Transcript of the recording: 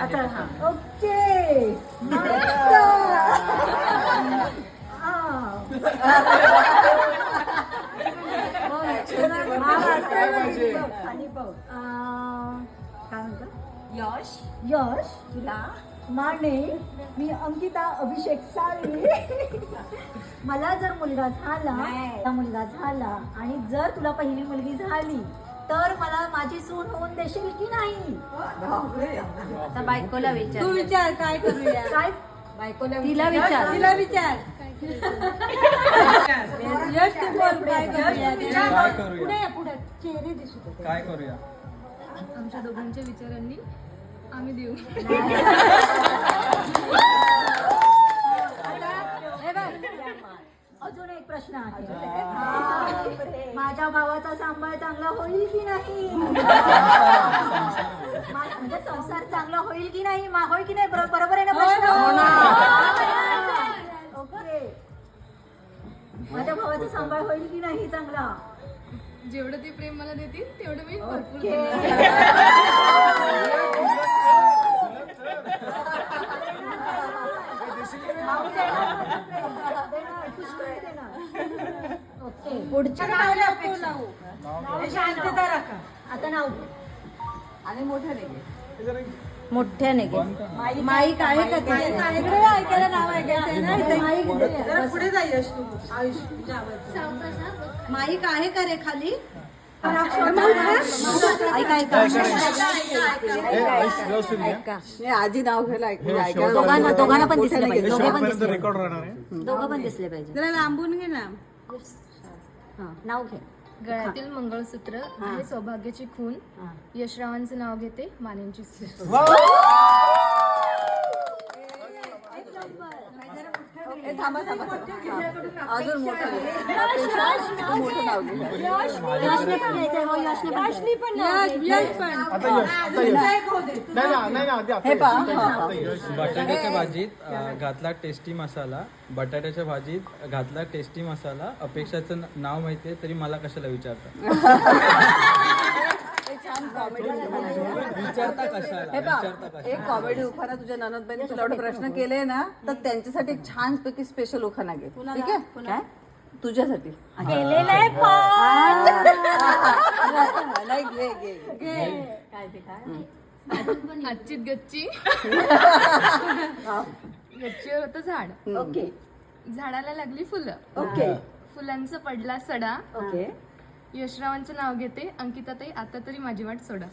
आता हा ओके आणि बघ काय म्हणतो यश यश तुला माने मी अंकिता अभिषेक साळवी मला जर मुलगा झाला आणि जर तुला पहिली मुलगी झाली तर मला माझी सून होऊन देशील की नाही? आता बायकोला विचार. तू विचार काय करूया. काय बायकोला तिला विचार. तिला विचार. यश तू बोल काय करूया. पुढे चेहरे दिसत होते. काय करूया? आमच्या दोघांच्या विचारांनी आम्ही देऊ. अजून एक प्रश्न आहे. माझ्या भावाचा सांभाळ चांगला होईल की नाही? म्हणजे संसार चांगला होईल की नाही? होईल की नाही? बरोबर आहे ना प्रश्न? ओके. माझ्या भावाचा सांभाळ होईल की नाही चांगला? जेवढं ते प्रेम मला देतील तेवढं मी भरपूर पुढच्या शांतता राखा. आता नाव आणि मोठ्याने घे. माईक आहे का ते? ऐकायला नाव ऐकायचं ना. माईक पुढे जा यश तू. आयुष तुझ्या आवाज. माईक आहे का रे खाली? आधी नाव घ्यायला दोघांना पण दिसले पाहिजे. रेकॉर्ड राहणार आहे. दोघं पण दिसले पाहिजे. जरा लांबून घे ना. नाव घे. गळ्यातील मंगळसूत्र हे सौभाग्याची खून. यशरावांचं नाव घेते, मानेंची सून. थांबा अजून मोठं नाव घे. यशने पण यश पण. हे पहा बटाट्याच्या भाजीत घातला टेस्टी मसाला. बटाट्याच्या भाजीत घातला टेस्टी मसाला. अपेक्षाचं नाव माहितीये तरी मला कशाला विचारता? विचारता कशाला? एक कॉमेडी उखाणा तुझ्या ननदबाईंनी तुला एवढे प्रश्न केले ना तर त्यांच्यासाठी एक छान पैकी स्पेशल उखाणा घे. ठीक आहे काय तुझ्यासाठी केलेलं आहे नाही घे आजची गच्ची. गच्चीवर होतं झाड. ओके झाडाला लागली फुलं. ओके फुलांचा पडला सडा. ओके यशरावांचं नाव घेते, अंकिताताई आता तरी माझी वाट सोडा.